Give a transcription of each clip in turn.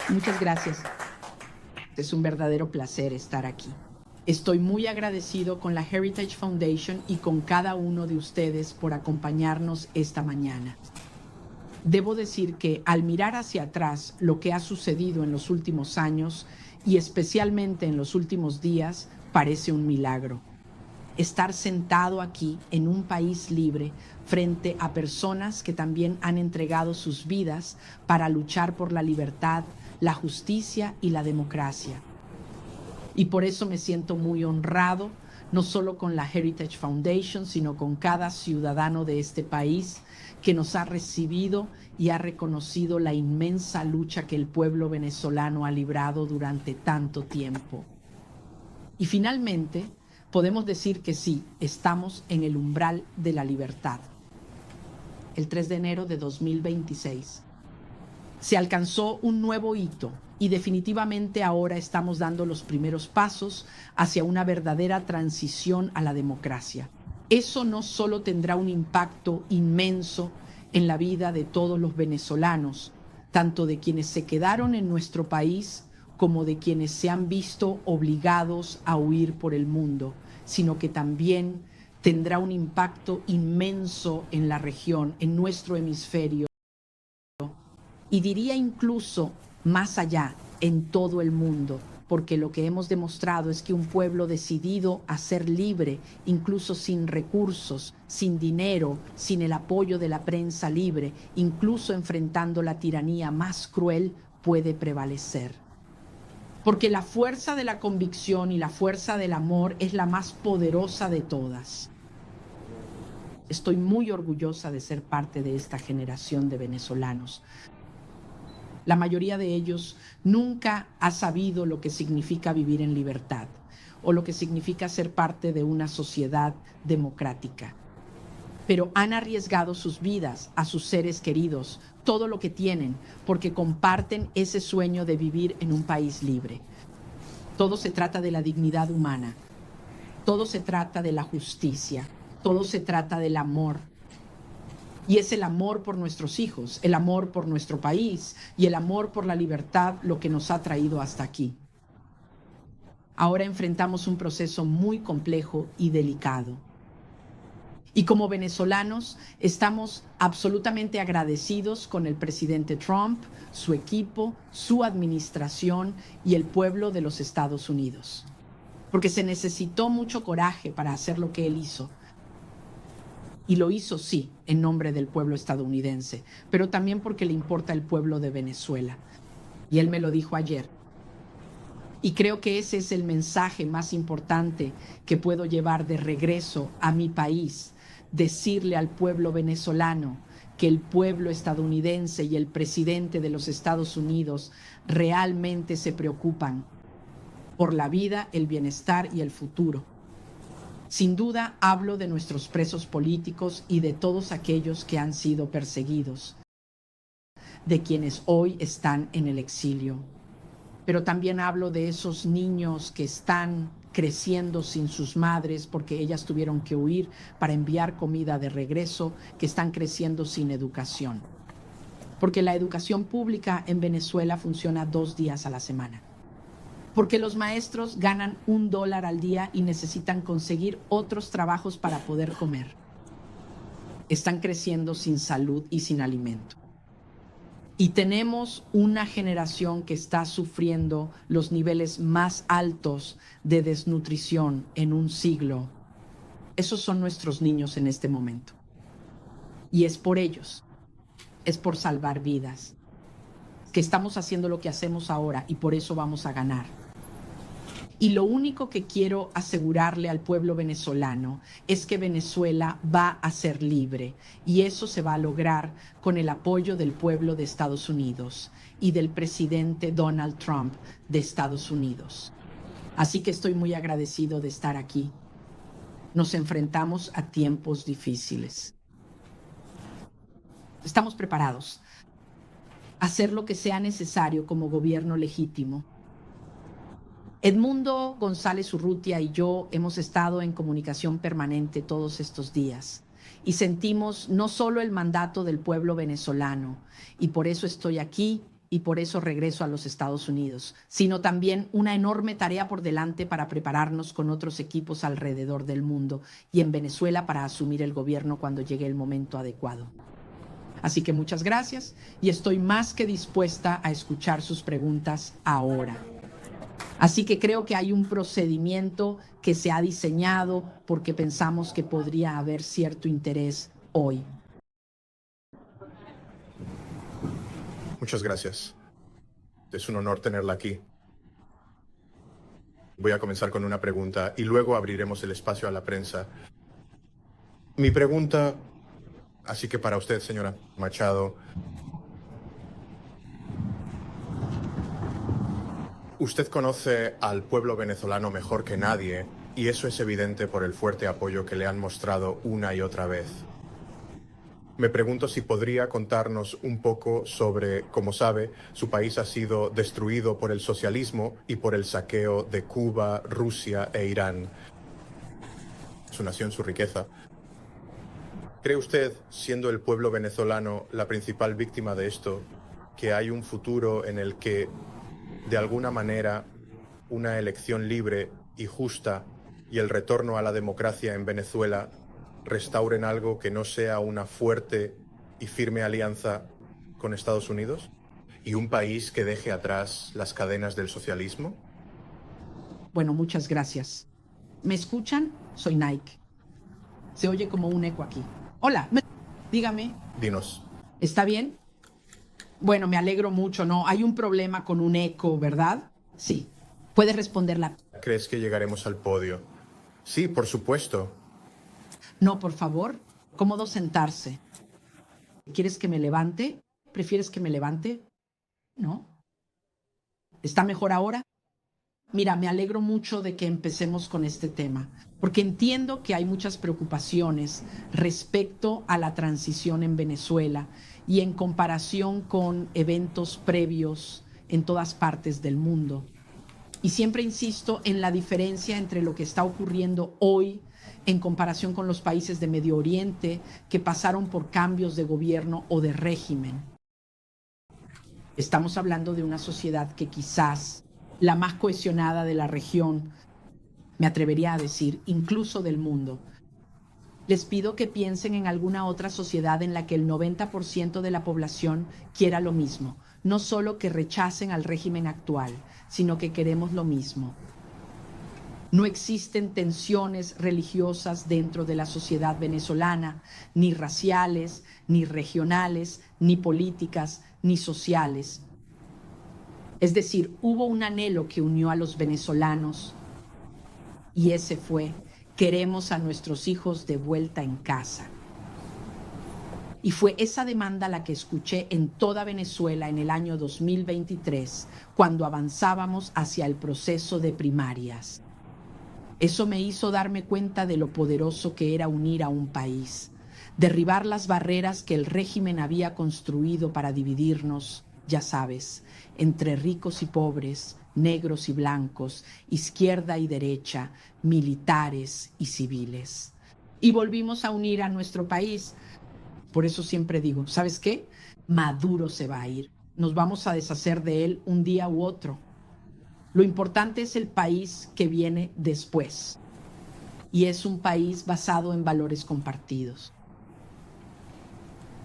Muchas gracias. Es un verdadero placer estar aquí. Estoy muy agradecido con la Heritage Foundation y con cada uno de ustedes por acompañarnos esta mañana. Debo decir que al mirar hacia atrás lo que ha sucedido en los últimos años y especialmente en los últimos días, parece un milagro. Estar sentado aquí en un país libre frente a personas que también han entregado sus vidas para luchar por la libertad, la justicia y la democracia. Y por eso me siento muy honrado, no solo con la Heritage Foundation, sino con cada ciudadano de este país que nos ha recibido y ha reconocido la inmensa lucha que el pueblo venezolano ha librado durante tanto tiempo. Y finalmente, podemos decir que sí, estamos en el umbral de la libertad. El 3 de enero de 2026 se alcanzó un nuevo hito y definitivamente ahora estamos dando los primeros pasos hacia una verdadera transición a la democracia. Eso no solo tendrá un impacto inmenso en la vida de todos los venezolanos, tanto de quienes se quedaron en nuestro país como de quienes se han visto obligados a huir por el mundo, sino que también tendrá un impacto inmenso en la región, en nuestro hemisferio, y diría incluso más allá, en todo el mundo, porque lo que hemos demostrado es que un pueblo decidido a ser libre, incluso sin recursos, sin dinero, sin el apoyo de la prensa libre, incluso enfrentando la tiranía más cruel, puede prevalecer. Porque la fuerza de la convicción y la fuerza del amor es la más poderosa de todas. Estoy muy orgullosa de ser parte de esta generación de venezolanos. La mayoría de ellos nunca ha sabido lo que significa vivir en libertad o lo que significa ser parte de una sociedad democrática. Pero han arriesgado sus vidas, a sus seres queridos, todo lo que tienen, porque comparten ese sueño de vivir en un país libre. Todo se trata de la dignidad humana, todo se trata de la justicia, todo se trata del amor. Y es el amor por nuestros hijos, el amor por nuestro país y el amor por la libertad lo que nos ha traído hasta aquí. Ahora enfrentamos un proceso muy complejo y delicado. Y como venezolanos estamos absolutamente agradecidos con el presidente Trump, su equipo, su administración y el pueblo de los Estados Unidos. Porque se necesitó mucho coraje para hacer lo que él hizo. Y lo hizo, sí, en nombre del pueblo estadounidense, pero también porque le importa el pueblo de Venezuela. Y él me lo dijo ayer. Y creo que ese es el mensaje más importante que puedo llevar de regreso a mi país, decirle al pueblo venezolano que el pueblo estadounidense y el presidente de los Estados Unidos realmente se preocupan por la vida, el bienestar y el futuro. Sin duda hablo de nuestros presos políticos y de todos aquellos que han sido perseguidos, de quienes hoy están en el exilio. Pero también hablo de esos niños que están creciendo sin sus madres porque ellas tuvieron que huir para enviar comida de regreso, que están creciendo sin educación. Porque la educación pública en Venezuela funciona 2 días a la semana. Porque los maestros ganan $1 al día y necesitan conseguir otros trabajos para poder comer. Están creciendo sin salud y sin alimento. Y tenemos una generación que está sufriendo los niveles más altos de desnutrición en un siglo. Esos son nuestros niños en este momento. Y es por ellos, es por salvar vidas, que estamos haciendo lo que hacemos ahora y por eso vamos a ganar. Y lo único que quiero asegurarle al pueblo venezolano es que Venezuela va a ser libre y eso se va a lograr con el apoyo del pueblo de Estados Unidos y del presidente Donald Trump de Estados Unidos. Así que estoy muy agradecido de estar aquí. Nos enfrentamos a tiempos difíciles. Estamos preparados a hacer lo que sea necesario como gobierno legítimo. Edmundo González Urrutia y yo hemos estado en comunicación permanente todos estos días y sentimos no solo el mandato del pueblo venezolano, y por eso estoy aquí y por eso regreso a los Estados Unidos, sino también una enorme tarea por delante para prepararnos con otros equipos alrededor del mundo y en Venezuela para asumir el gobierno cuando llegue el momento adecuado. Así que muchas gracias y estoy más que dispuesta a escuchar sus preguntas ahora. Así que creo que hay un procedimiento que se ha diseñado porque pensamos que podría haber cierto interés hoy. Muchas gracias. Es un honor tenerla aquí. Voy a comenzar con una pregunta y luego abriremos el espacio a la prensa. Mi pregunta, así que para usted, señora Machado, usted conoce al pueblo venezolano mejor que nadie y eso es evidente por el fuerte apoyo que le han mostrado una y otra vez. Me pregunto si podría contarnos un poco sobre, como sabe, su país ha sido destruido por el socialismo y por el saqueo de Cuba, Rusia e Irán. Su nación, su riqueza. ¿Cree usted, siendo el pueblo venezolano la principal víctima de esto, que hay un futuro en el que, de alguna manera, una elección libre y justa y el retorno a la democracia en Venezuela restauren algo que no sea una fuerte y firme alianza con Estados Unidos? ¿Y un país que deje atrás las cadenas del socialismo? Bueno, muchas gracias. ¿Me escuchan? Soy Nike. Se oye como un eco aquí. Hola, dígame. Dinos. ¿Está bien? Bueno, me alegro mucho, ¿no? Hay un problema con un eco, ¿verdad? Sí. Puedes responderla. ¿Crees que llegaremos al podio? Sí, por supuesto. No, por favor. Cómodo sentarse. ¿Quieres que me levante? ¿Prefieres que me levante? ¿No? ¿Está mejor ahora? Mira, me alegro mucho de que empecemos con este tema, porque entiendo que hay muchas preocupaciones respecto a la transición en Venezuela y en comparación con eventos previos en todas partes del mundo. Y siempre insisto en la diferencia entre lo que está ocurriendo hoy en comparación con los países de Medio Oriente que pasaron por cambios de gobierno o de régimen. Estamos hablando de una sociedad que quizás la más cohesionada de la región, me atrevería a decir, incluso del mundo. Les pido que piensen en alguna otra sociedad en la que el 90% de la población quiera lo mismo, no solo que rechacen al régimen actual, sino que queremos lo mismo. No existen tensiones religiosas dentro de la sociedad venezolana, ni raciales, ni regionales, ni políticas, ni sociales. Es decir, hubo un anhelo que unió a los venezolanos y ese fue: queremos a nuestros hijos de vuelta en casa. Y fue esa demanda la que escuché en toda Venezuela en el año 2023, cuando avanzábamos hacia el proceso de primarias. Eso me hizo darme cuenta de lo poderoso que era unir a un país, derribar las barreras que el régimen había construido para dividirnos, ya sabes, entre ricos y pobres, negros y blancos, izquierda y derecha, militares y civiles. Y volvimos a unir a nuestro país. Por eso siempre digo, ¿sabes qué? Maduro se va a ir. Nos vamos a deshacer de él un día u otro. Lo importante es el país que viene después. Y es un país basado en valores compartidos.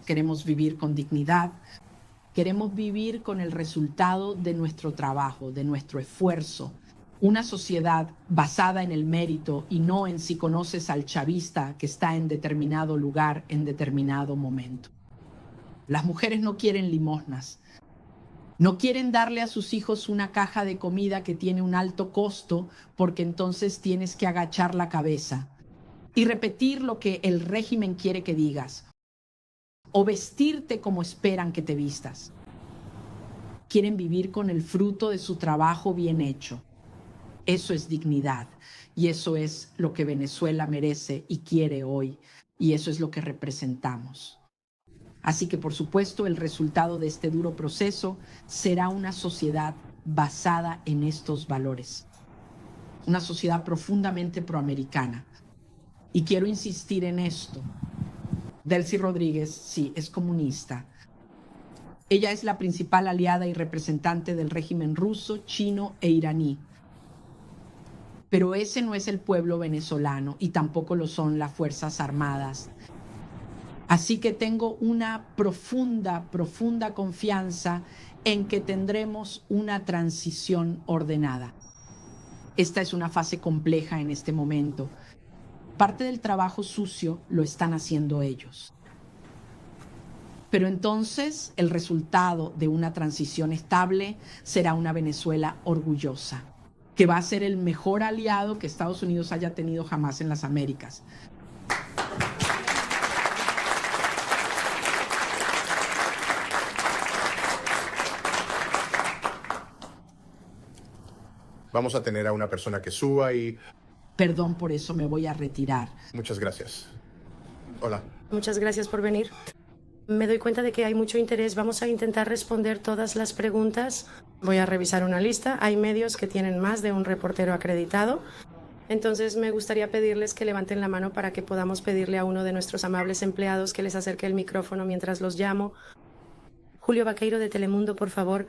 Queremos vivir con dignidad. Queremos vivir con el resultado de nuestro trabajo, de nuestro esfuerzo. Una sociedad basada en el mérito y no en si conoces al chavista que está en determinado lugar en determinado momento. Las mujeres no quieren limosnas. No quieren darle a sus hijos una caja de comida que tiene un alto costo porque entonces tienes que agachar la cabeza y repetir lo que el régimen quiere que digas o vestirte como esperan que te vistas. Quieren vivir con el fruto de su trabajo bien hecho. Eso es dignidad y eso es lo que Venezuela merece y quiere hoy y eso es lo que representamos. Así que, por supuesto, el resultado de este duro proceso será una sociedad basada en estos valores. Una sociedad profundamente proamericana. Y quiero insistir en esto. Delcy Rodríguez, sí, es comunista. Ella es la principal aliada y representante del régimen ruso, chino e iraní. Pero ese no es el pueblo venezolano y tampoco lo son las Fuerzas Armadas. Así que tengo una profunda confianza en que tendremos una transición ordenada. Esta es una fase compleja en este momento. Parte del trabajo sucio lo están haciendo ellos. Pero entonces el resultado de una transición estable será una Venezuela orgullosa, que va a ser el mejor aliado que Estados Unidos haya tenido jamás en las Américas. Vamos a tener a una persona que suba y... Perdón, por eso me voy a retirar. Muchas gracias. Hola. Muchas gracias por venir. Me doy cuenta de que hay mucho interés. Vamos a intentar responder todas las preguntas. Voy a revisar una lista. Hay medios que tienen más de un reportero acreditado. Entonces me gustaría pedirles que levanten la mano para que podamos pedirle a uno de nuestros amables empleados que les acerque el micrófono mientras los llamo. Julio Vaqueiro de Telemundo, por favor.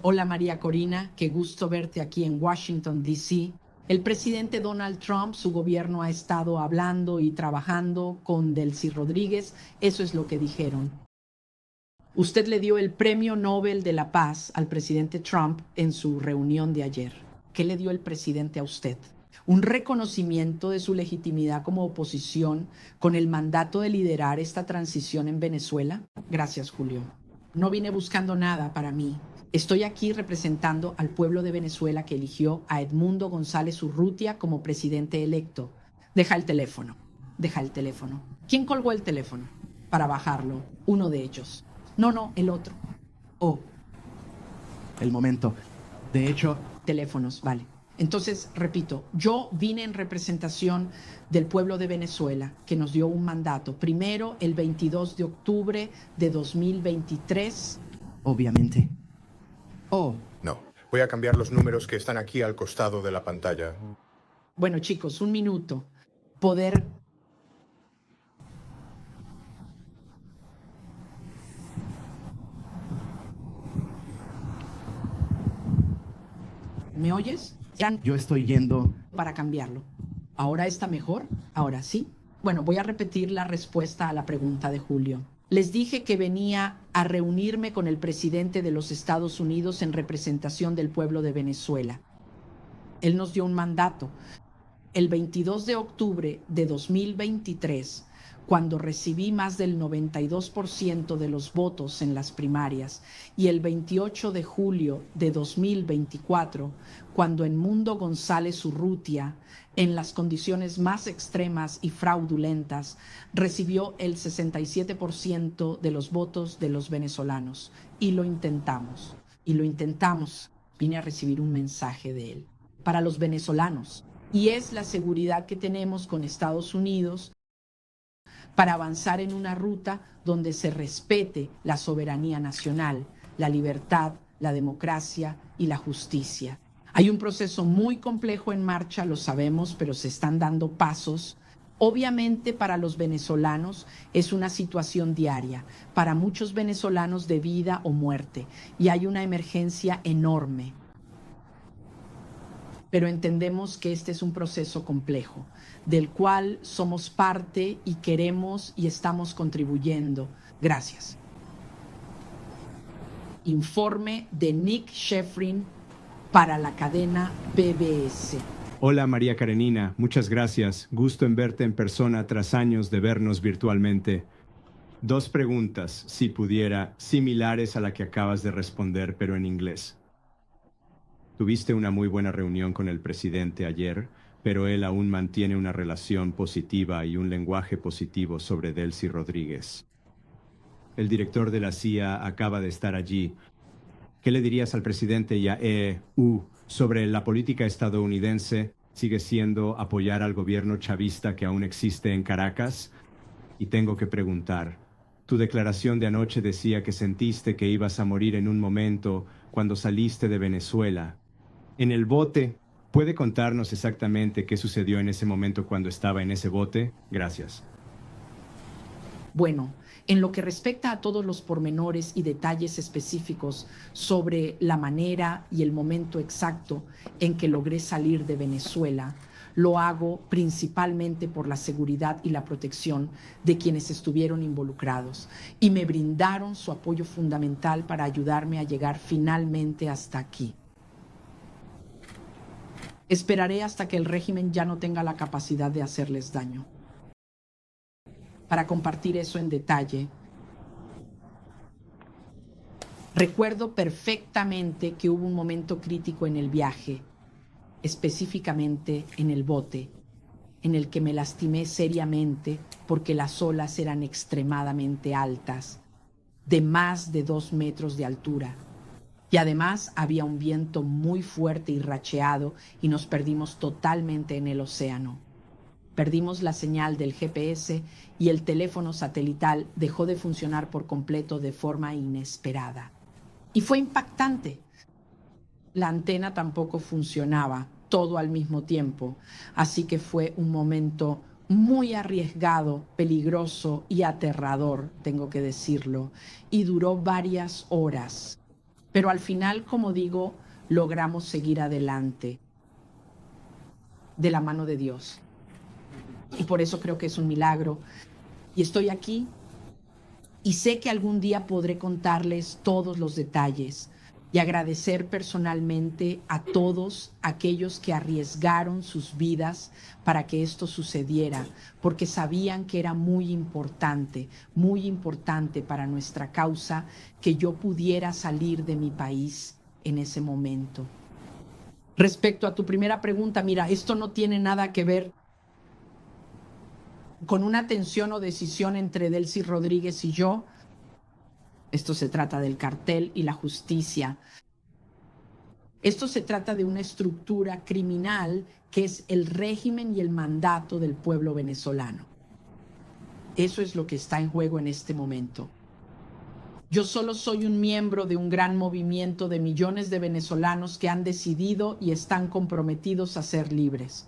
Hola María Corina, qué gusto verte aquí en Washington, D.C. El presidente Donald Trump, su gobierno ha estado hablando y trabajando con Delcy Rodríguez, eso es lo que dijeron. Usted le dio el Premio Nobel de la Paz al presidente Trump en su reunión de ayer. ¿Qué le dio el presidente a usted? Un reconocimiento de su legitimidad como oposición con el mandato de liderar esta transición en Venezuela. Gracias, Julio. No vine buscando nada para mí. Estoy aquí representando al pueblo de Venezuela que eligió a Edmundo González Urrutia como presidente electo. Deja el teléfono. Deja el teléfono. ¿Quién colgó el teléfono? Para bajarlo. Uno de ellos. No, el otro. Oh. El momento. De hecho... Teléfonos, vale. Entonces, repito, yo vine en representación del pueblo de Venezuela, que nos dio un mandato. Primero, el 22 de octubre de 2023. Obviamente. Oh. No. Voy a cambiar los números que están aquí al costado de la pantalla. Bueno, chicos, un minuto. Poder... ¿Me oyes? Yo estoy yendo... Para cambiarlo. ¿Ahora está mejor? ¿Ahora sí? Bueno, voy a repetir la respuesta a la pregunta de Julio. Les dije que venía a reunirme con el presidente de los Estados Unidos en representación del pueblo de Venezuela. Él nos dio un mandato. El 22 de octubre de 2023, cuando recibí más del 92% de los votos en las primarias, y el 28 de julio de 2024, cuando Edmundo González Urrutia, en las condiciones más extremas y fraudulentas, recibió el 67% de los votos de los venezolanos. Y lo intentamos. Vine a recibir un mensaje de él. Para los venezolanos. Y es la seguridad que tenemos con Estados Unidos para avanzar en una ruta donde se respete la soberanía nacional, la libertad, la democracia y la justicia. Hay un proceso muy complejo en marcha, lo sabemos, pero se están dando pasos. Obviamente para los venezolanos es una situación diaria, para muchos venezolanos de vida o muerte, y hay una emergencia enorme. Pero entendemos que este es un proceso complejo, del cual somos parte y queremos y estamos contribuyendo. Gracias. Informe de Nick Sheffrin para la cadena PBS. Hola María Karenina, muchas gracias. Gusto en verte en persona tras años de vernos virtualmente. 2 preguntas, si pudiera, similares a la que acabas de responder, pero en inglés. Tuviste una muy buena reunión con el presidente ayer, pero él aún mantiene una relación positiva y un lenguaje positivo sobre Delcy Rodríguez. El director de la CIA acaba de estar allí. ¿Qué le dirías al presidente y a EU sobre la política estadounidense? ¿Sigue siendo apoyar al gobierno chavista que aún existe en Caracas? Y tengo que preguntar, tu declaración de anoche decía que sentiste que ibas a morir en un momento cuando saliste de Venezuela. En el bote, ¿puede contarnos exactamente qué sucedió en ese momento cuando estaba en ese bote? Gracias. Bueno, en lo que respecta a todos los pormenores y detalles específicos sobre la manera y el momento exacto en que logré salir de Venezuela, lo hago principalmente por la seguridad y la protección de quienes estuvieron involucrados y me brindaron su apoyo fundamental para ayudarme a llegar finalmente hasta aquí. Esperaré hasta que el régimen ya no tenga la capacidad de hacerles daño, para compartir eso en detalle. Recuerdo perfectamente que hubo un momento crítico en el viaje, específicamente en el bote, en el que me lastimé seriamente porque las olas eran extremadamente altas, de más de 2 metros de altura. Y además había un viento muy fuerte y racheado y nos perdimos totalmente en el océano. Perdimos la señal del GPS y el teléfono satelital dejó de funcionar por completo de forma inesperada. Y fue impactante. La antena tampoco funcionaba, todo al mismo tiempo. Así que fue un momento muy arriesgado, peligroso y aterrador, tengo que decirlo. Y duró varias horas. Pero al final, como digo, logramos seguir adelante de la mano de Dios. Y por eso creo que es un milagro. Y estoy aquí y sé que algún día podré contarles todos los detalles y agradecer personalmente a todos aquellos que arriesgaron sus vidas para que esto sucediera, porque sabían que era muy importante para nuestra causa que yo pudiera salir de mi país en ese momento. Respecto a tu primera pregunta, mira, esto no tiene nada que ver con una tensión o decisión entre Delcy Rodríguez y yo. Esto se trata del cartel y la justicia. Esto se trata de una estructura criminal que es el régimen y el mandato del pueblo venezolano. Eso es lo que está en juego en este momento. Yo solo soy un miembro de un gran movimiento de millones de venezolanos que han decidido y están comprometidos a ser libres.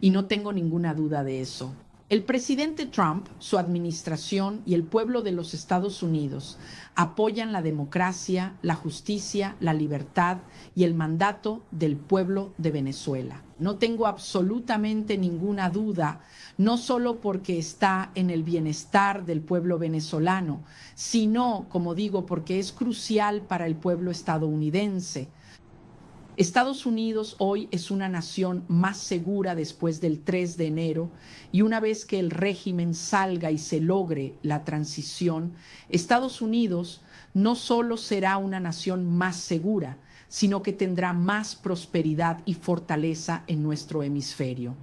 Y no tengo ninguna duda de eso. El presidente Trump, su administración y el pueblo de los Estados Unidos apoyan la democracia, la justicia, la libertad y el mandato del pueblo de Venezuela. No tengo absolutamente ninguna duda, no solo porque está en el bienestar del pueblo venezolano, sino, como digo, porque es crucial para el pueblo estadounidense. Estados Unidos hoy es una nación más segura después del 3 de enero y una vez que el régimen salga y se logre la transición, Estados Unidos no solo será una nación más segura, sino que tendrá más prosperidad y fortaleza en nuestro hemisferio.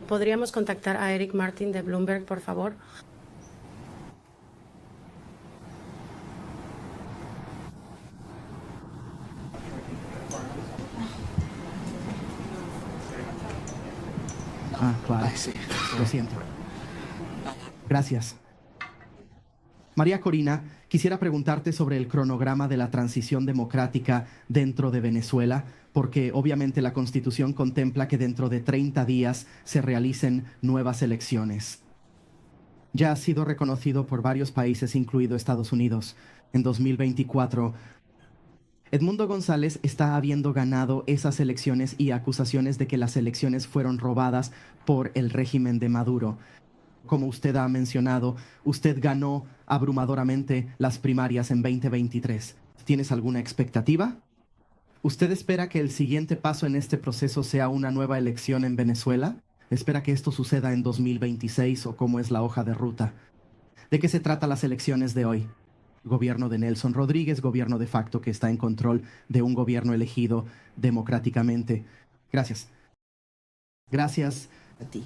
¿Podríamos contactar a Eric Martin de Bloomberg, por favor? Claro. Lo siento. Gracias. María Corina, quisiera preguntarte sobre el cronograma de la transición democrática dentro de Venezuela, porque obviamente la Constitución contempla que dentro de 30 días se realicen nuevas elecciones. Ya ha sido reconocido por varios países, incluido Estados Unidos. En 2024, Edmundo González está habiendo ganado esas elecciones y acusaciones de que las elecciones fueron robadas por el régimen de Maduro. Como usted ha mencionado, usted ganó abrumadoramente las primarias en 2023. ¿Tienes alguna expectativa? ¿Usted espera que el siguiente paso en este proceso sea una nueva elección en Venezuela? ¿Espera que esto suceda en 2026 o cómo es la hoja de ruta? ¿De qué se tratan las elecciones de hoy? Gobierno de Nelson Rodríguez, gobierno de facto que está en control de un gobierno elegido democráticamente. Gracias. Gracias A ti.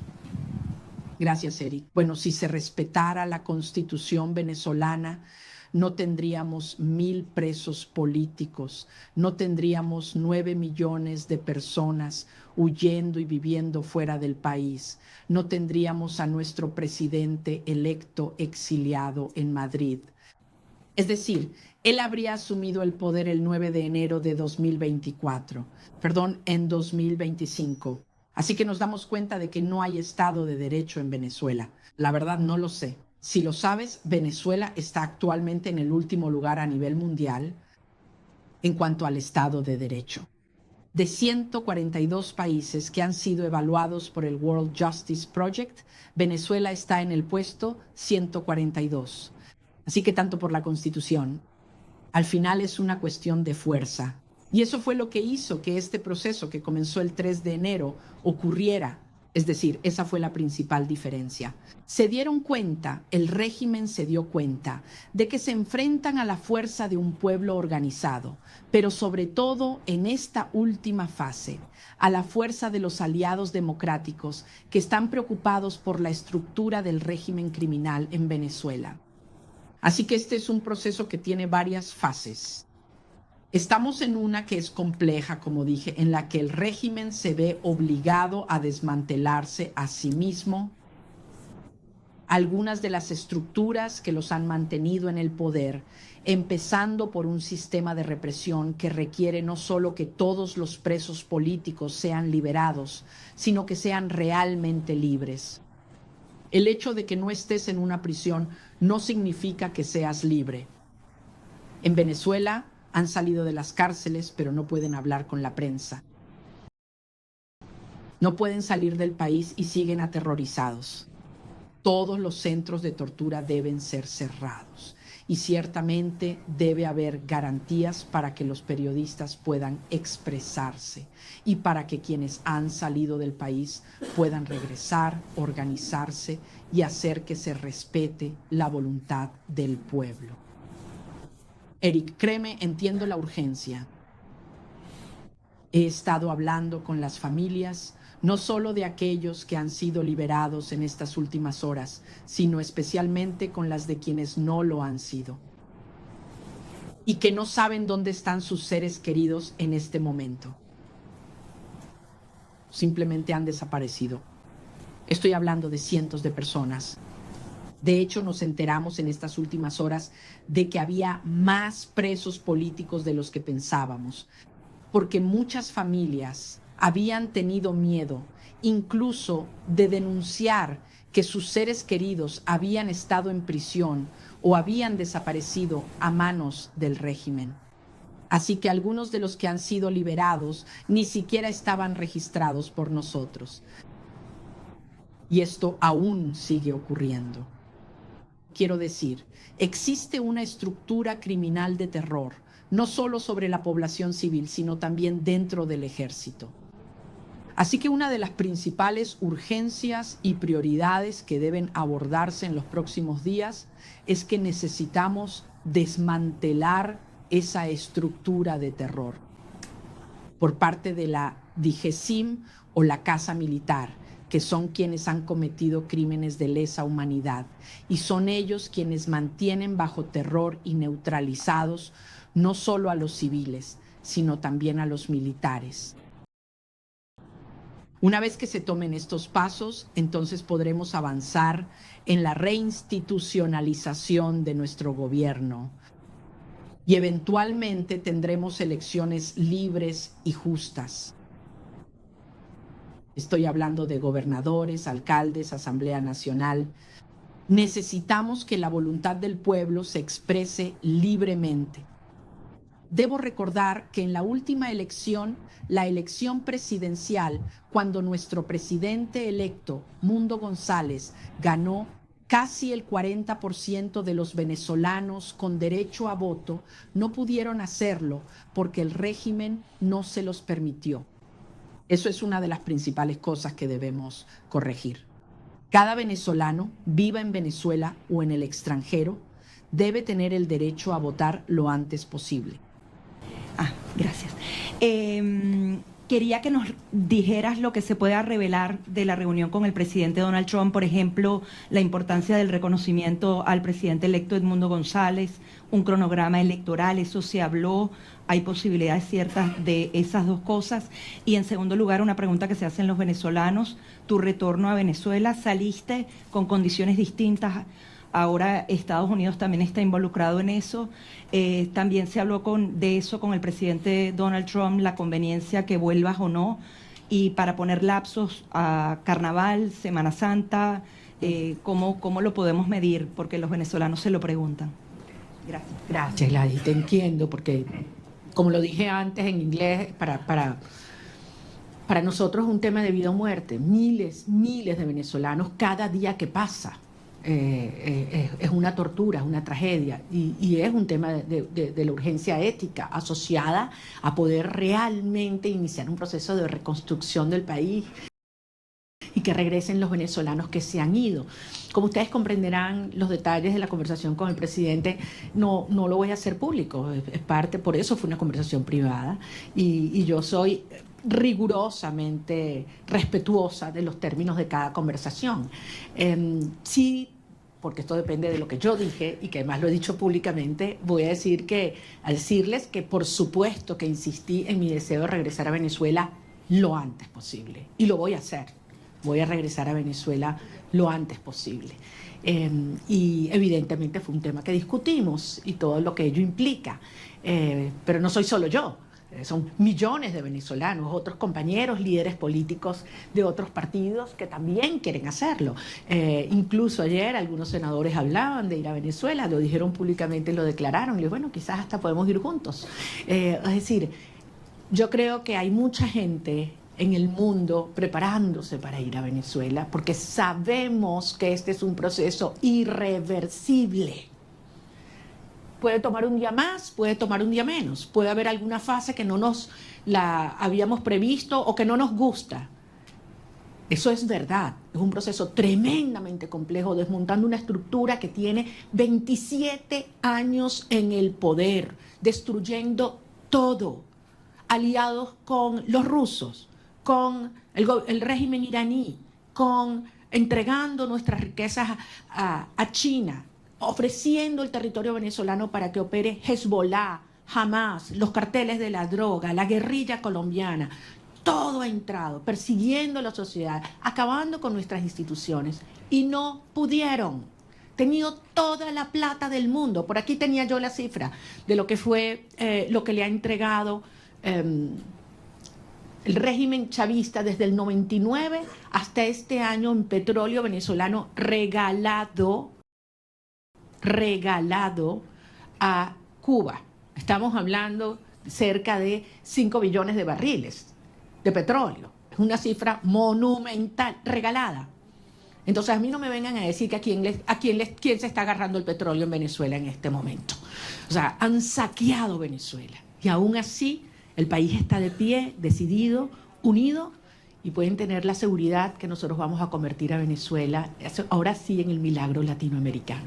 Gracias, Eric. Bueno, si se respetara la Constitución venezolana, no tendríamos 1000 presos políticos, no tendríamos 9 millones de personas huyendo y viviendo fuera del país, no tendríamos a nuestro presidente electo exiliado en Madrid. Es decir, él habría asumido el poder el 9 de enero de 2024, en 2025. Así que nos damos cuenta de que no hay Estado de Derecho en Venezuela. La verdad no lo sé. Si lo sabes, Venezuela está actualmente en el último lugar a nivel mundial en cuanto al Estado de Derecho. De 142 países que han sido evaluados por el World Justice Project, Venezuela está en el puesto 142. Así que tanto por la Constitución, al final es una cuestión de fuerza. Y eso fue lo que hizo que este proceso que comenzó el 3 de enero ocurriera. Es decir, esa fue la principal diferencia. Se dieron cuenta, el régimen se dio cuenta, de que se enfrentan a la fuerza de un pueblo organizado, pero sobre todo en esta última fase, a la fuerza de los aliados democráticos que están preocupados por la estructura del régimen criminal en Venezuela. Así que este es un proceso que tiene varias fases. Estamos en una que es compleja, como dije, en la que el régimen se ve obligado a desmantelarse a sí mismo. Algunas de las estructuras que los han mantenido en el poder, empezando por un sistema de represión que requiere no solo que todos los presos políticos sean liberados, sino que sean realmente libres. El hecho de que no estés en una prisión no significa que seas libre. En Venezuela han salido de las cárceles, pero no pueden hablar con la prensa. No pueden salir del país y siguen aterrorizados. Todos los centros de tortura deben ser cerrados y ciertamente debe haber garantías para que los periodistas puedan expresarse y para que quienes han salido del país puedan regresar, organizarse y hacer que se respete la voluntad del pueblo. Eric, créeme, entiendo la urgencia. He estado hablando con las familias, no solo de aquellos que han sido liberados en estas últimas horas, sino especialmente con las de quienes no lo han sido y que no saben dónde están sus seres queridos en este momento. Simplemente han desaparecido. Estoy hablando de cientos de personas. De hecho, nos enteramos en estas últimas horas de que había más presos políticos de los que pensábamos, porque muchas familias habían tenido miedo, incluso de denunciar que sus seres queridos habían estado en prisión o habían desaparecido a manos del régimen. Así que algunos de los que han sido liberados ni siquiera estaban registrados por nosotros. Y esto aún sigue ocurriendo. Quiero decir, existe una estructura criminal de terror, no solo sobre la población civil, sino también dentro del ejército. Así que una de las principales urgencias y prioridades que deben abordarse en los próximos días es que necesitamos desmantelar esa estructura de terror por parte de la DIGESIM o la Casa Militar, que son quienes han cometido crímenes de lesa humanidad, y son ellos quienes mantienen bajo terror y neutralizados no solo a los civiles, sino también a los militares. Una vez que se tomen estos pasos, entonces podremos avanzar en la reinstitucionalización de nuestro gobierno y eventualmente tendremos elecciones libres y justas. Estoy hablando de gobernadores, alcaldes, Asamblea Nacional. Necesitamos que la voluntad del pueblo se exprese libremente. Debo recordar que en la última elección, la elección presidencial, cuando nuestro presidente electo, Mundo González, ganó casi el 40% de los venezolanos con derecho a voto, no pudieron hacerlo porque el régimen no se los permitió. Eso es una de las principales cosas que debemos corregir. Cada venezolano, viva en Venezuela o en el extranjero, debe tener el derecho a votar lo antes posible. Gracias. Quería que nos dijeras lo que se pueda revelar de la reunión con el presidente Donald Trump, por ejemplo, la importancia del reconocimiento al presidente electo Edmundo González, un cronograma electoral, eso se habló, hay posibilidades ciertas de esas dos cosas. Y en segundo lugar, una pregunta que se hacen los venezolanos, tu retorno a Venezuela, saliste con condiciones distintas. Ahora Estados Unidos también está involucrado en eso. También se habló de eso con el presidente Donald Trump, la conveniencia que vuelvas o no. Y para poner lapsos a Carnaval, Semana Santa, ¿cómo lo podemos medir? Porque los venezolanos se lo preguntan. Gracias. Gracias, Gladys, te entiendo, porque como lo dije antes en inglés, para nosotros es un tema de vida o muerte. Miles de venezolanos cada día que pasa. Es una tortura, es una tragedia y es un tema de la urgencia ética asociada a poder realmente iniciar un proceso de reconstrucción del país y que regresen los venezolanos que se han ido. Como ustedes comprenderán, los detalles de la conversación con el presidente no lo voy a hacer público, es parte, por eso fue una conversación privada y yo soy rigurosamente respetuosa de los términos de cada conversación. Sí, porque esto depende de lo que yo dije y que además lo he dicho públicamente, voy a decirles que por supuesto que insistí en mi deseo de regresar a Venezuela lo antes posible y lo voy a hacer. Voy a regresar a Venezuela lo antes posible. Y evidentemente fue un tema que discutimos y todo lo que ello implica. Pero no soy solo yo. Son millones de venezolanos, otros compañeros, líderes políticos de otros partidos que también quieren hacerlo. Incluso ayer algunos senadores hablaban de ir a Venezuela, lo dijeron públicamente, lo declararon, y bueno, quizás hasta podemos ir juntos. Es decir, yo creo que hay mucha gente en el mundo preparándose para ir a Venezuela porque sabemos que este es un proceso irreversible. Puede tomar un día más, puede tomar un día menos, puede haber alguna fase que no nos la habíamos previsto o que no nos gusta. Eso es verdad, es un proceso tremendamente complejo, desmontando una estructura que tiene 27 años en el poder, destruyendo todo, aliados con los rusos, con el régimen iraní, entregando nuestras riquezas a China, ofreciendo el territorio venezolano para que opere Hezbollah, Hamas, los carteles de la droga, la guerrilla colombiana. Todo ha entrado, persiguiendo a la sociedad, acabando con nuestras instituciones. Y no pudieron. Tenido toda la plata del mundo. Por aquí tenía yo la cifra de lo que fue, lo que le ha entregado el régimen chavista desde el 99 hasta este año en petróleo venezolano regalado a Cuba. Estamos hablando de cerca de 5 billones de barriles de petróleo. Es una cifra monumental, regalada. Entonces a mí no me vengan a decir que quién se está agarrando el petróleo en Venezuela en este momento. O sea, han saqueado Venezuela. Y aún así el país está de pie, decidido, unido, y pueden tener la seguridad que nosotros vamos a convertir a Venezuela, ahora sí, en el milagro latinoamericano.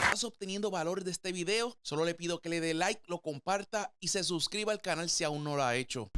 ¿Estás obteniendo valor de este video? Solo le pido que le dé like, lo comparta y se suscriba al canal si aún no lo ha hecho.